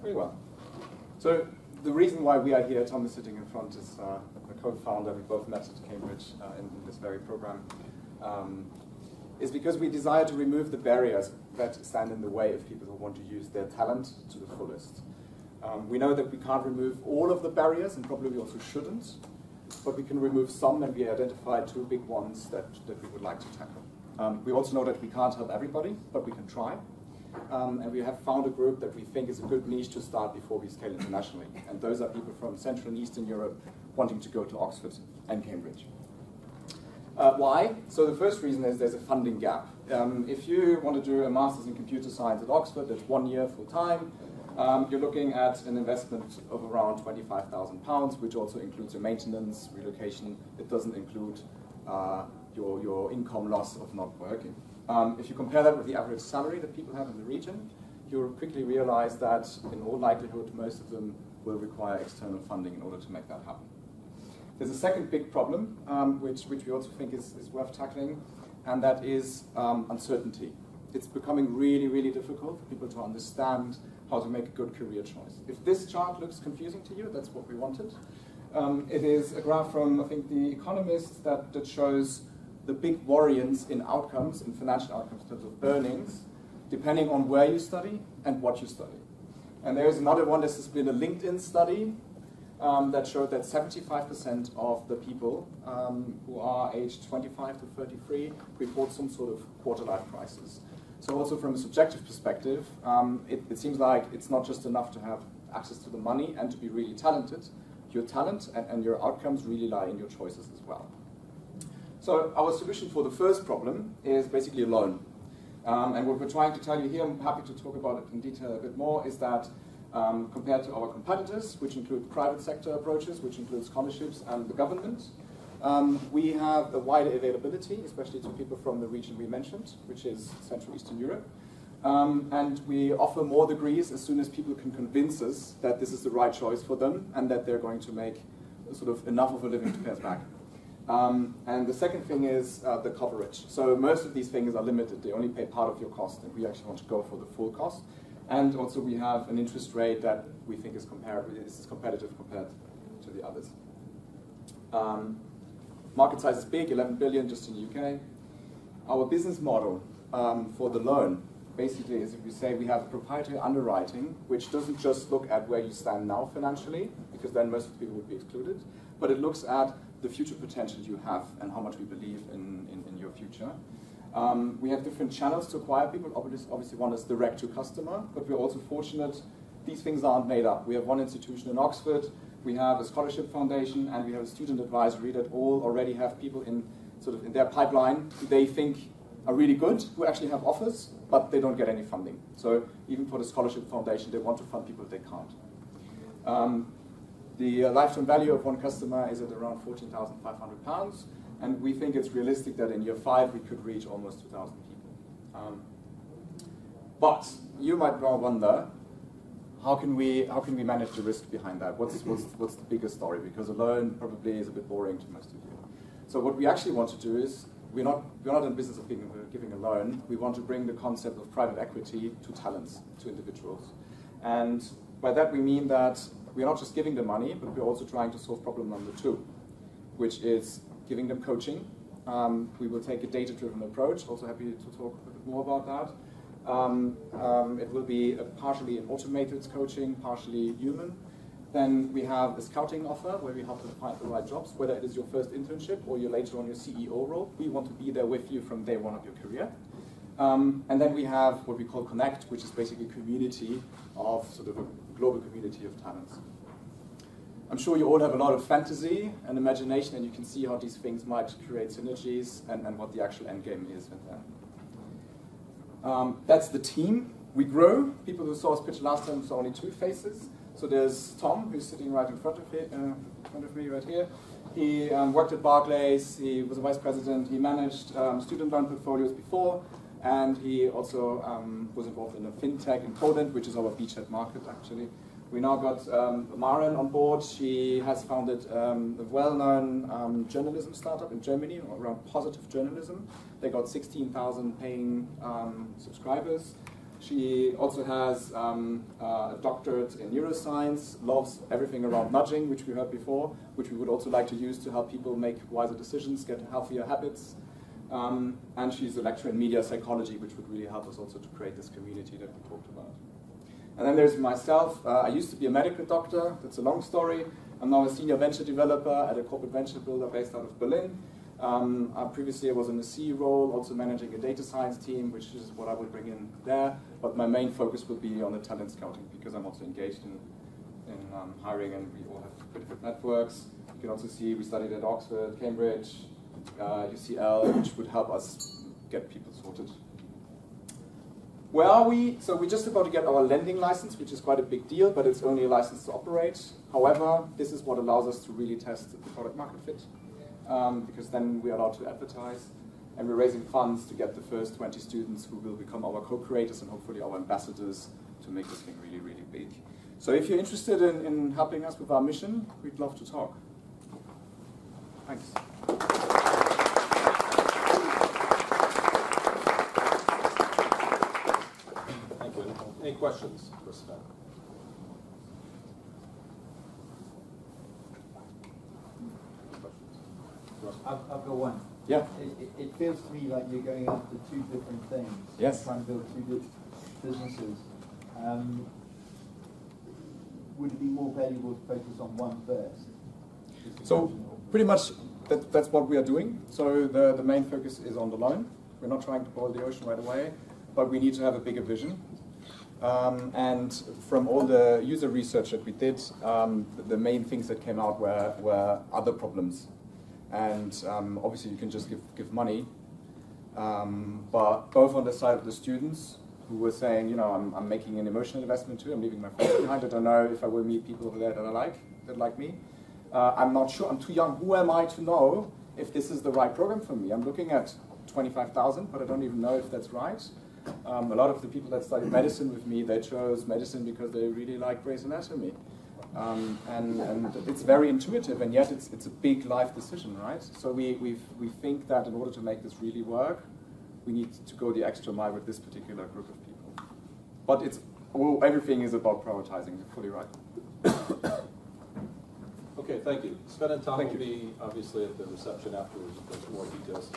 Very well. So the reason why we are here, Tom is sitting in front, is the co-founder. We both met at Cambridge in this very program. Is because we desire to remove the barriers that stand in the way of people who want to use their talent to the fullest. We know that we can't remove all of the barriers, and probably we also shouldn't, but we can remove some, and we identified two big ones that we would like to tackle. We also know that we can't help everybody, but we can try. And we have found a group that we think is a good niche to start before we scale internationally. And those are people from Central and Eastern Europe wanting to go to Oxford and Cambridge. Why? So the first reason is there's a funding gap. If you want to do a master's in computer science at Oxford, that's 1 year full time. You're looking at an investment of around £25,000, which also includes your maintenance, relocation. It doesn't include your income loss of not working. If you compare that with the average salary that people have in the region, you'll quickly realize that in all likelihood, most of them will require external funding in order to make that happen. There's a second big problem, which we also think is worth tackling, and that is uncertainty. It's becoming really, really difficult for people to understand how to make a good career choice. If this chart looks confusing to you, that's what we wanted. It is a graph from, I think, The Economist that shows the big variance in outcomes, in financial outcomes in terms of earnings, depending on where you study and what you study. And there is another one. This has been a LinkedIn study that showed that 75% of the people who are aged 25 to 33 report some sort of quarter-life crisis. So also from a subjective perspective, it seems like it's not just enough to have access to the money and to be really talented. Your talent and your outcomes really lie in your choices as well. So our solution for the first problem is basically a loan. And what we're trying to tell you here, I'm happy to talk about it in detail a bit more, is that compared to our competitors, which include private sector approaches, which include scholarships and the government, we have a wider availability, especially to people from the region we mentioned, which is Central Eastern Europe. And we offer more degrees as soon as people can convince us that this is the right choice for them and that they're going to make sort of enough of a living to pay us back. And the second thing is the coverage. So most of these things are limited. They only pay part of your cost, and we actually want to go for the full cost. And also we have an interest rate that we think is competitive compared to the others. Market size is big, 11 billion just in the UK. Our business model for the loan basically is, if we say we have proprietary underwriting, which doesn't just look at where you stand now financially, because then most of the people would be excluded, but it looks at the future potential you have and how much we believe in your future. We have different channels to acquire people. Obviously one is direct to customer, but we're also fortunate these things aren't made up. We have one institution in Oxford, we have a scholarship foundation, and we have a student advisory that all already have people in their pipeline who they think are really good, who actually have offers, but they don't get any funding. So even for the scholarship foundation, they want to fund people they can't. The lifetime value of one customer is at around £14,500, and we think it's realistic that in year 5 we could reach almost 2,000 people. But you might well wonder, how can we manage the risk behind that? What's the bigger story? Because a loan probably is a bit boring to most of you. So what we actually want to do is, we're not in the business of giving a loan. We want to bring the concept of private equity to talents, to individuals. And by that we mean that we're not just giving them money, but we're also trying to solve problem number 2, which is giving them coaching. We will take a data-driven approach. Also happy to talk a bit more about that. It will be partially an automated coaching, partially human. Then we have a scouting offer where we help them find the right jobs, whether it is your first internship or you're later on your CEO role. We want to be there with you from day one of your career. And then we have what we call Connect, which is basically a community of sort of a global community of talents. I'm sure you all have a lot of fantasy and imagination, and you can see how these things might create synergies and what the actual end game is with them. That's the team. We grow. People who saw us pitch last time saw only 2 faces. So there's Tom, who's sitting right in front of me right here. He worked at Barclays. He was a vice president. He managed student loan portfolios before. And he also was involved in a fintech in Poland, which is our beachhead market, actually. We now got Maren on board. She has founded a well-known journalism startup in Germany around positive journalism. They got 16,000 paying subscribers. She also has a doctorate in neuroscience, loves everything around nudging, which we heard before, which we would also like to use to help people make wiser decisions, get healthier habits. And she's a lecturer in media psychology, which would really help us also to create this community that we talked about. And then there's myself. I used to be a medical doctor. That's a long story. I'm now a senior venture developer at a corporate venture builder based out of Berlin. Previously I was in a C role, also managing a data science team, which is what I would bring in there. But my main focus will be on the talent scouting, because I'm also engaged in hiring, and we all have pretty good networks. You can also see we studied at Oxford, Cambridge, UCL, which would help us get people sorted. Where are we? So we're just about to get our lending license, which is quite a big deal, but it's only a license to operate. However, this is what allows us to really test the product market fit, because then we're allowed to advertise, and we're raising funds to get the first 20 students who will become our co-creators and hopefully our ambassadors to make this thing really, really big. So if you're interested in helping us with our mission, we'd love to talk. Thanks. Thank you. Any questions for Sven? I've got one. Yeah. It feels to me like you're going after two different things. Yes. Trying to build two different businesses. Would it be more valuable to focus on one first? So pretty much that's what we are doing. So the main focus is on the loan. We're not trying to boil the ocean right away, but we need to have a bigger vision. And from all the user research that we did, the main things that came out were other problems. And obviously you can just give money, but both on the side of the students who were saying, you know, I'm making an emotional investment too, I'm leaving my friends behind, I don't know if I will meet people over there that like me. I'm not sure, I'm too young, who am I to know if this is the right program for me? I'm looking at 25,000, but I don't even know if that's right. A lot of the people that studied medicine with me, they chose medicine because they really like Grey's Anatomy. And it's very intuitive, and yet it's a big life decision, right? So we think that in order to make this really work, we need to go the extra mile with this particular group of people. But everything is about prioritizing, you're fully right. Okay, thank you. Sven and Tom will be obviously at the reception afterwards if there's more details.